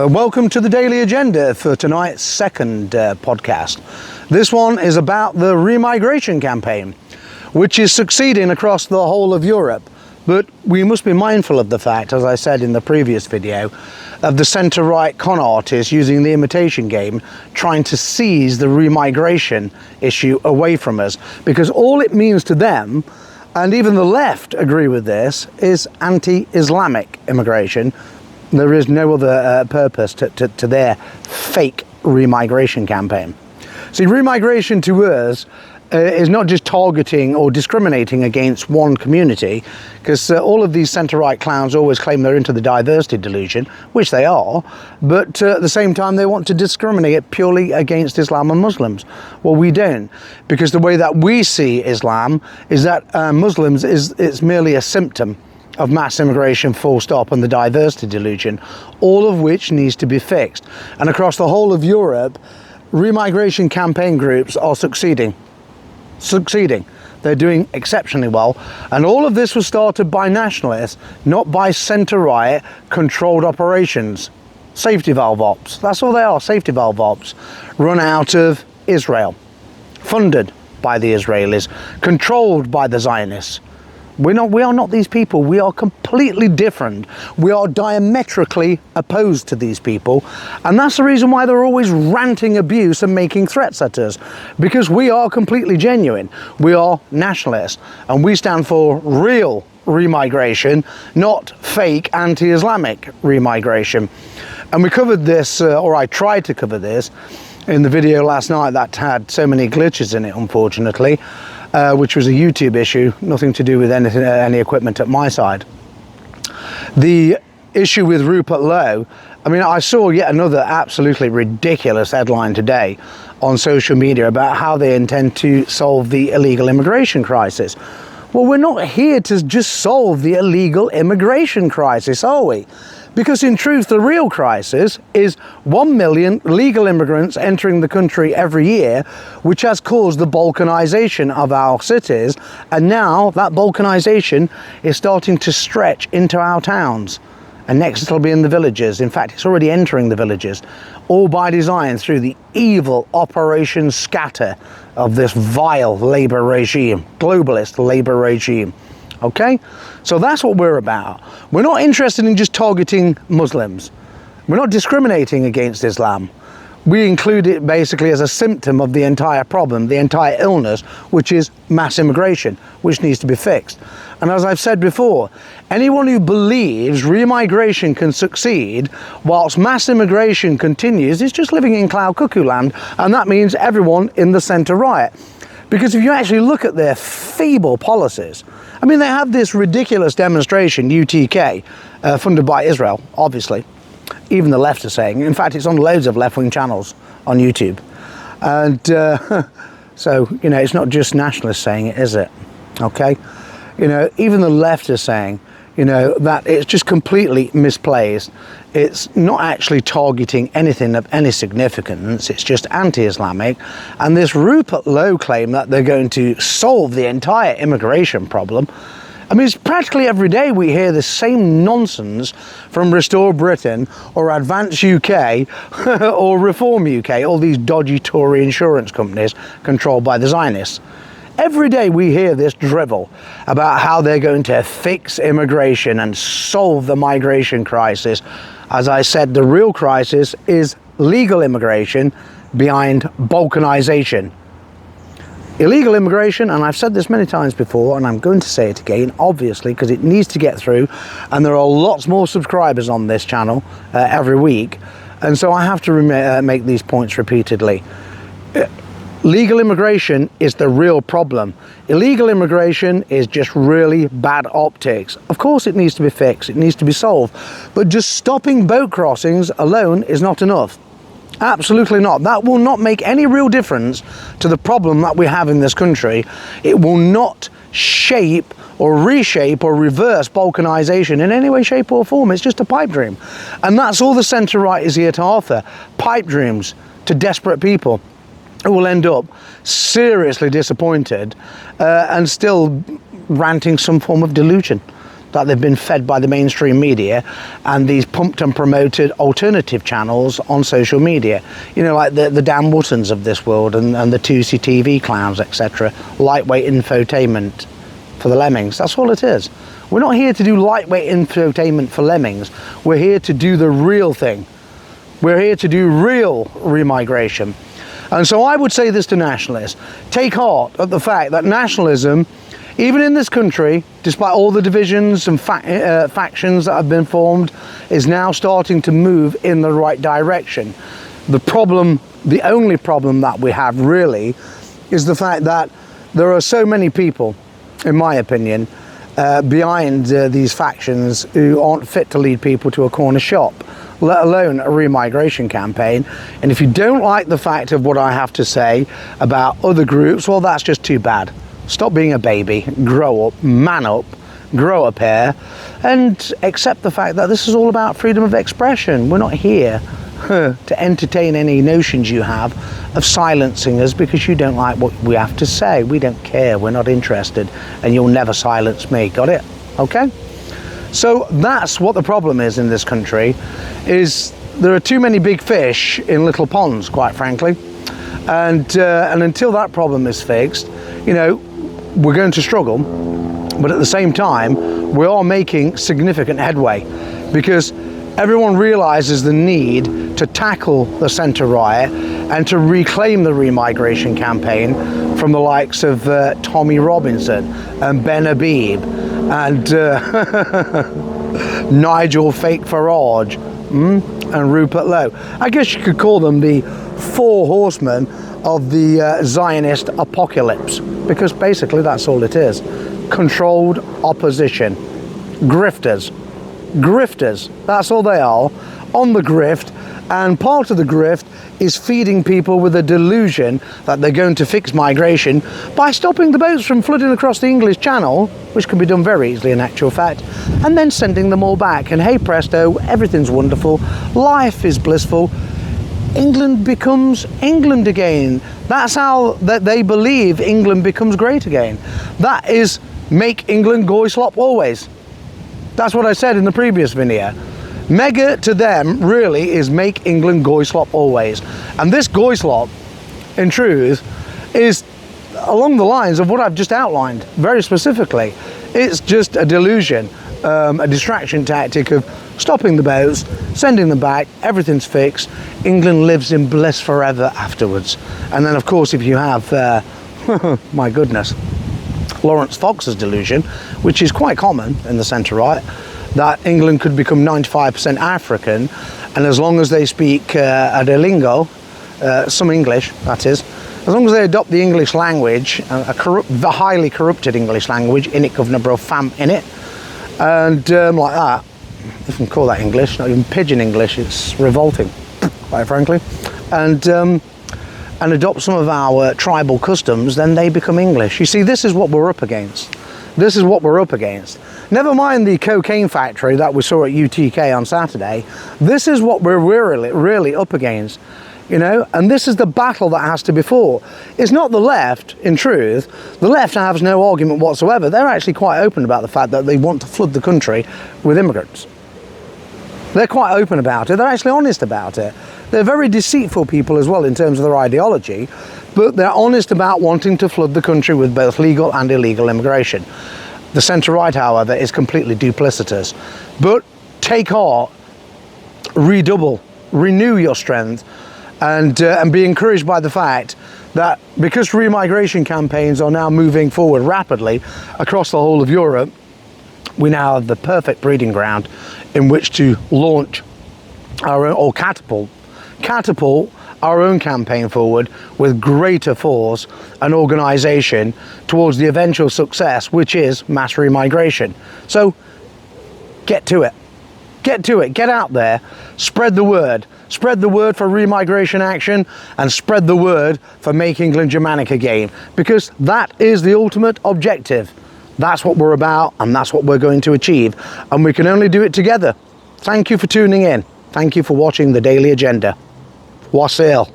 Welcome to the Daily Agenda for tonight's second podcast. This one is about the Remigration campaign, which is succeeding across the whole of Europe. But we must be mindful of the fact, as I said in the previous video, of the centre-right con artists using the imitation game, trying to seize the remigration issue away from us. Because all it means to them, and even the left agree with this, is anti-Islamic immigration. There is no other purpose to their fake remigration campaign. See, remigration to us is not just targeting or discriminating against one community, because all of these centre-right clowns always claim they're into the diversity delusion, which they are, but at the same time they want to discriminate purely against Islam and Muslims. Well, we don't, because the way that we see Islam is that Muslims it's merely a symptom of mass immigration, full stop, and the diversity delusion, all of which needs to be fixed. And across the whole of Europe, remigration campaign groups are succeeding. They're doing exceptionally well. And all of this was started by nationalists, not by centre-right controlled operations. Safety valve ops, that's all they are, safety valve ops, run out of Israel, funded by the Israelis, controlled by the Zionists. We are not these people. We are completely different. We are diametrically opposed to these people. And that's the reason why they're always ranting abuse and making threats at us. Because we are completely genuine. We are nationalists. And we stand for real remigration, not fake anti-Islamic remigration. And we covered this, or I tried to cover this, in the video last night that had so many glitches in it, unfortunately. Which was a YouTube issue, nothing to do with anything, any equipment at my side. The issue with Rupert Lowe, I mean, I saw yet another absolutely ridiculous headline today on social media about how they intend to solve the illegal immigration crisis. Well, we're not here to just solve the illegal immigration crisis, are we? Because in truth, the real crisis is 1 million legal immigrants entering the country every year, which has caused the balkanization of our cities. And now that balkanization is starting to stretch into our towns. And next it'll be in the villages. In fact, it's already entering the villages, all by design through the evil Operation Scatter of this vile Labour regime, globalist Labour regime. Okay, so that's what we're about. We're not interested in just targeting Muslims. We're not discriminating against Islam. We include it basically as a symptom of the entire problem, the entire illness, which is mass immigration, which needs to be fixed. And as I've said before, anyone who believes remigration can succeed whilst mass immigration continues is just living in cloud cuckoo land, and that means everyone in the centre-right. Because if you actually look at their feeble policies, I mean, they have this ridiculous demonstration, UTK, funded by Israel, obviously. Even the left are saying. In fact, it's on loads of left-wing channels on YouTube. And so, you know, it's not just nationalists saying it, is it? Okay? You know, even the left is saying, you know, that it's just completely misplaced. It's not actually targeting anything of any significance. It's just anti-Islamic. And this Rupert Lowe claim that they're going to solve the entire immigration problem. I mean, it's practically every day we hear the same nonsense from Restore Britain or Advance UK or Reform UK, all these dodgy Tory insurance companies controlled by the Zionists. Every day we hear this drivel about how they're going to fix immigration and solve the migration crisis. As I said, the real crisis is legal immigration behind balkanization. Illegal immigration, and I've said this many times before, and I'm going to say it again, obviously, because it needs to get through, and there are lots more subscribers on this channel every week, and so I have to make these points repeatedly. Legal immigration is the real problem. Illegal immigration is just really bad optics. Of course it needs to be fixed, it needs to be solved, but just stopping boat crossings alone is not enough. Absolutely not. That will not make any real difference to the problem that we have in this country. It will not shape or reshape or reverse balkanization in any way, shape or form. It's just a pipe dream. And that's all the centre-right is here to offer. Pipe dreams to desperate people who will end up seriously disappointed and still ranting some form of delusion. that they've been fed by the mainstream media and these pumped and promoted alternative channels on social media. You know, like the Dan Wootons of this world and the 2C TV clowns, etc. Lightweight infotainment for the lemmings. That's all it is. We're not here to do lightweight infotainment for lemmings. We're here to do the real thing. We're here to do real remigration. And so I would say this to nationalists: take heart at the fact that nationalism, even in this country, despite all the divisions and factions that have been formed, is now starting to move in the right direction. The problem, the only problem that we have really, is the fact that there are so many people, in my opinion, behind these factions who aren't fit to lead people to a corner shop, let alone a remigration campaign. And if you don't like the fact of what I have to say about other groups, well, that's just too bad. Stop being a baby, grow up, man up, grow up here, and accept the fact that this is all about freedom of expression. We're not here to entertain any notions you have of silencing us because you don't like what we have to say. We don't care, we're not interested, and you'll never silence me. Got it? Okay? So that's what the problem is in this country, is there are too many big fish in little ponds, quite frankly. And until that problem is fixed, you know, we're going to struggle. But at the same time, we are making significant headway, because everyone realizes the need to tackle the centre right and to reclaim the remigration campaign from the likes of Tommy Robinson and Ben Habib and Nigel Fake Farage and Rupert Lowe. I guess you could call them the four horsemen of the Zionist apocalypse, because basically that's all it is. Controlled opposition. Grifters. Grifters, that's all they are, on the grift. And part of the grift is feeding people with a delusion that they're going to fix migration by stopping the boats from flooding across the English Channel, which can be done very easily in actual fact, and then sending them all back. And hey presto, everything's wonderful, life is blissful, England becomes England again. That's how that they believe England becomes great again. That is, make England goy slop always. That's what I said in the previous video. Mega to them really is make England goy slop always. And this goy slop, in truth, is along the lines of what I've just outlined, very specifically. It's just a delusion, a distraction tactic of stopping the boats, sending them back, everything's fixed, England lives in bliss forever afterwards. And then of course if you have, my goodness, Lawrence Fox's delusion, which is quite common in the centre-right, that England could become 95% African, and as long as they speak a lingo, some English, that is, as long as they adopt the English language, the highly corrupted English language, in it governor bro fam in it, and like that, you can call that English, not even pidgin English, it's revolting, quite frankly, and adopt some of our tribal customs, then they become English. You see, this is what we're up against. This is what we're up against. Never mind the cocaine factory that we saw at UTK on Saturday. This is what we're really up against, you know, and this is the battle that has to be fought. It's not the left, in truth. The left has no argument whatsoever. They're actually quite open about the fact that they want to flood the country with immigrants. They're quite open about it. They're actually honest about it. They're very deceitful people as well in terms of their ideology, but they're honest about wanting to flood the country with both legal and illegal immigration. The centre-right, however, is completely duplicitous. But take heart, redouble, renew your strength, and be encouraged by the fact that because remigration campaigns are now moving forward rapidly across the whole of Europe, we now have the perfect breeding ground in which to launch our own, or catapult our own campaign forward with greater force and organisation towards the eventual success, which is mass remigration. So get to it, get out there, spread the word for remigration action, and spread the word for Make England Germanic again, because that is the ultimate objective. That's what we're about, and that's what we're going to achieve, and we can only do it together. Thank you for tuning in. Thank you for watching the Daily Agenda. Wassail.